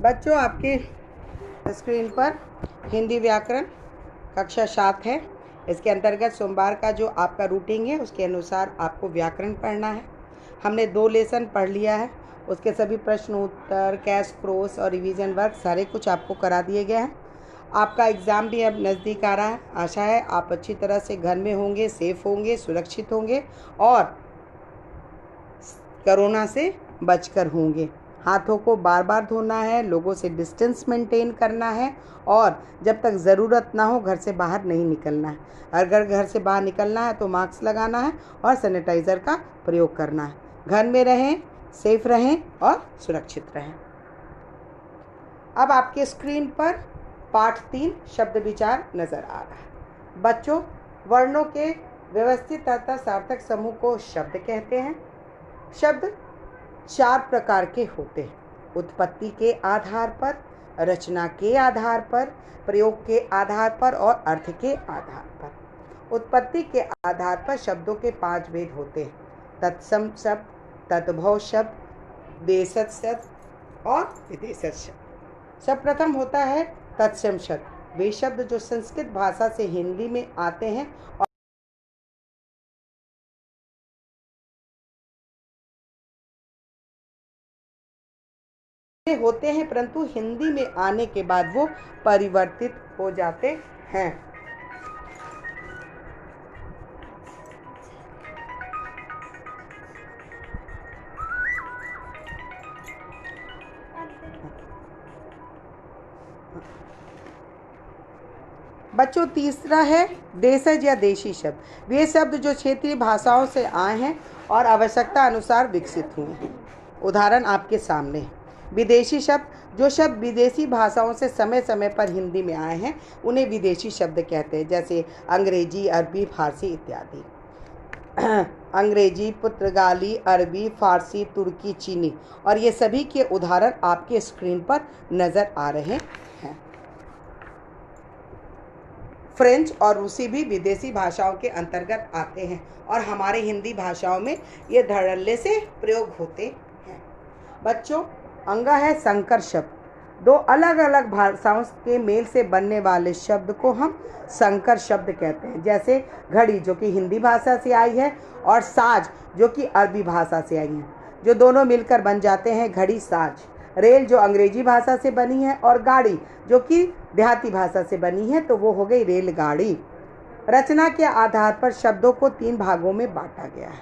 बच्चों, आपके स्क्रीन पर हिंदी व्याकरण कक्षा 7 है। इसके अंतर्गत सोमवार का जो आपका रूटीन है उसके अनुसार आपको व्याकरण पढ़ना है। हमने 2 लेसन पढ़ लिया है। उसके सभी प्रश्न उत्तर, कैश क्रॉस और रिवीजन वर्क सारे कुछ आपको करा दिए गए हैं। आपका एग्ज़ाम भी अब नज़दीक आ रहा है। आशा है आप अच्छी तरह से घर में होंगे, सेफ होंगे, सुरक्षित होंगे और कोरोना से बचकर होंगे। हाथों को बार बार धोना है, लोगों से डिस्टेंस मेंटेन करना है और जब तक ज़रूरत ना हो घर से बाहर नहीं निकलना है। अगर घर से बाहर निकलना है तो मास्क लगाना है और सैनिटाइज़र का प्रयोग करना है। घर में रहें, सेफ रहें और सुरक्षित रहें। अब आपके स्क्रीन पर पाठ 3 शब्द विचार नज़र आ रहा है। बच्चों, वर्णों के व्यवस्थित तथा सार्थक समूह को शब्द कहते हैं। शब्द 4 प्रकार के होते हैं: उत्पत्ति के आधार पर, रचना के आधार पर, प्रयोग के आधार पर और अर्थ के आधार पर। उत्पत्ति के आधार पर शब्दों के 5 भेद होते हैं: तत्सम शब्द, तद्भव शब्द, देशज शब्द और विदेशज शब्द। सर्वप्रथम होता है तत्सम शब्द। वे शब्द जो संस्कृत भाषा से हिंदी में आते हैं और होते हैं, परंतु हिंदी में आने के बाद वो परिवर्तित हो जाते हैं। बच्चों, तीसरा है देशज या देशी शब्द। वे शब्द जो क्षेत्रीय भाषाओं से आए हैं और आवश्यकता अनुसार विकसित हुए हैं। उदाहरण आपके सामने है। विदेशी शब्द, जो शब्द विदेशी भाषाओं से समय समय पर हिंदी में आए हैं उन्हें विदेशी शब्द कहते हैं, जैसे अंग्रेजी, अरबी, फारसी इत्यादि। अंग्रेजी, पुर्तगाली, अरबी, फारसी, तुर्की, चीनी और ये सभी के उदाहरण आपके स्क्रीन पर नज़र आ रहे हैं। फ्रेंच और रूसी भी विदेशी भाषाओं के अंतर्गत आते हैं और हमारे हिंदी भाषाओं में ये धड़ल्ले से प्रयोग होते हैं। बच्चों, अंगा है संकर शब्द। 2 अलग अलग भाषाओं के मेल से बनने वाले शब्द को हम संकर शब्द कहते हैं, जैसे घड़ी जो कि हिंदी भाषा से आई है और साज जो कि अरबी भाषा से आई है, जो दोनों मिलकर बन जाते हैं घड़ी साज। रेल जो अंग्रेजी भाषा से बनी है और गाड़ी जो कि देहाती भाषा से बनी है, तो वो हो गई रेलगाड़ी। रचना के आधार पर शब्दों को 3 भागों में बांटा गया है: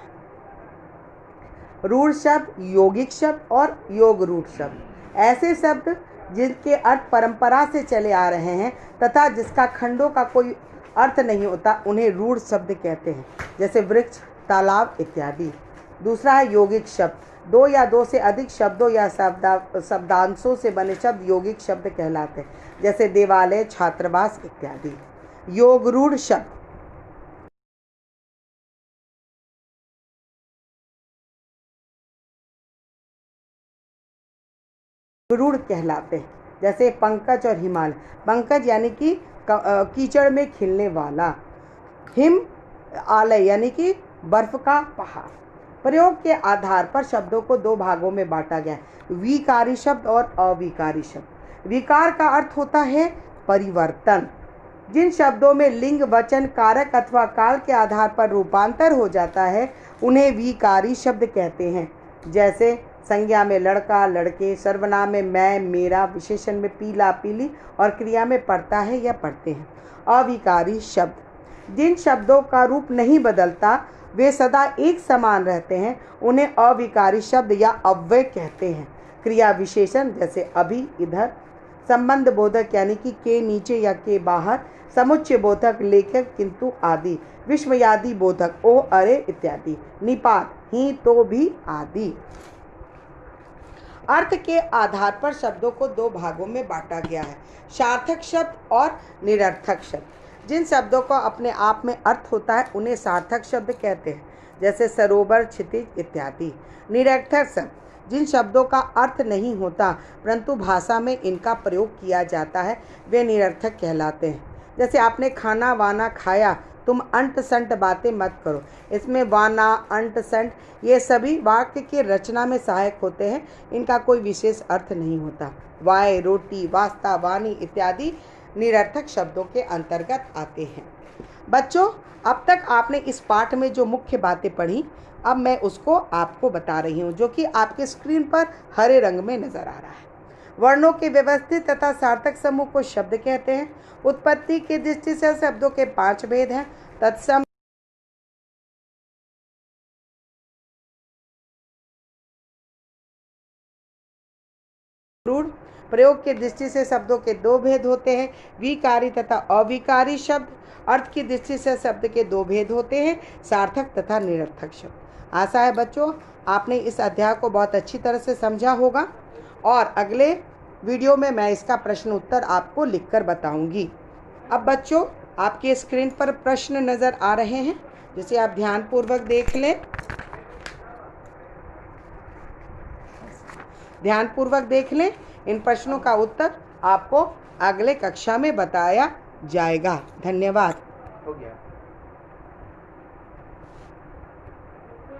रूढ़ शब्द, यौगिक शब्द और योग रूढ़ शब्द। ऐसे शब्द जिनके अर्थ परंपरा से चले आ रहे हैं तथा जिसका खंडों का कोई अर्थ नहीं होता उन्हें रूढ़ शब्द कहते हैं, जैसे वृक्ष, तालाब इत्यादि। दूसरा है यौगिक शब्द। 2 या 2 से अधिक शब्दों या शब्दांशों से बने शब्द यौगिक शब्द कहलाते हैं, जैसे देवालय, छात्रावास इत्यादि। योग रूढ़ शब्द रूढ़ कहलाते हैं, जैसे पंकज और हिमालय। पंकज यानी कि कीचड़ में खिलने वाला, हिम आलय यानी कि बर्फ का पहाड़। प्रयोग के आधार पर शब्दों को 2 भागों में बांटा गया है: विकारी शब्द और अविकारी शब्द। विकार का अर्थ होता है परिवर्तन। जिन शब्दों में लिंग, वचन, कारक अथवा काल के आधार पर रूपांतर हो जाता है उन्हें विकारी शब्द कहते हैं, जैसे संज्ञा में लड़का, लड़के, सर्वनाम में मैं, मेरा, विशेषण में पीला, पीली और क्रिया में पढ़ता है या पढ़ते हैं। अविकारी शब्द, जिन शब्दों का रूप नहीं बदलता, वे सदा एक समान रहते हैं, उन्हें अविकारी शब्द या अव्यय कहते हैं। क्रिया विशेषण जैसे अभी, इधर। संबंध बोधक यानी कि के नीचे या के बाहर। समुच्चय बोधक लेखक, किंतु आदि। विस्मयादि बोधक ओ, अरे इत्यादि। निपात, ही, तो, भी आदि। अर्थ के आधार पर शब्दों को 2 भागों में बांटा गया है: सार्थक शब्द और निरर्थक शब्द। जिन शब्दों का अपने आप में अर्थ होता है उन्हें सार्थक शब्द कहते हैं, जैसे सरोवर, क्षितिज इत्यादि। निरर्थक शब्द, जिन शब्दों का अर्थ नहीं होता परंतु भाषा में इनका प्रयोग किया जाता है, वे निरर्थक कहलाते हैं। जैसे आपने खाना वाना खाया तुम अंट संट बातें मत करो। इसमें वाना, अंट, संट ये सभी वाक्य की रचना में सहायक होते हैं, इनका कोई विशेष अर्थ नहीं होता। वाय, रोटी, वास्ता, वाणी इत्यादि निरर्थक शब्दों के अंतर्गत आते हैं। बच्चों, अब तक आपने इस पाठ में जो मुख्य बातें पढ़ी, अब मैं उसको आपको बता रही हूँ, जो कि आपके स्क्रीन पर हरे रंग में नजर आ रहा है। वर्णों के व्यवस्थित तथा सार्थक समूह को शब्द कहते हैं। उत्पत्ति की दृष्टि से शब्दों के 5 भेद हैं। तत्सम, प्रयोग की दृष्टि से शब्दों के 2 भेद होते हैं, विकारी तथा अविकारी शब्द। अर्थ की दृष्टि से शब्द के 2 भेद होते हैं, सार्थक तथा निरर्थक शब्द। आशा है बच्चों आपने इस अध्याय को बहुत अच्छी तरह से समझा होगा, और अगले वीडियो में मैं इसका प्रश्न उत्तर आपको लिखकर बताऊंगी। अब बच्चों आपके स्क्रीन पर प्रश्न नजर आ रहे हैं, जिसे आप ध्यानपूर्वक देख लें। ध्यानपूर्वक देख लें। इन प्रश्नों का उत्तर आपको अगले कक्षा में बताया जाएगा। धन्यवाद।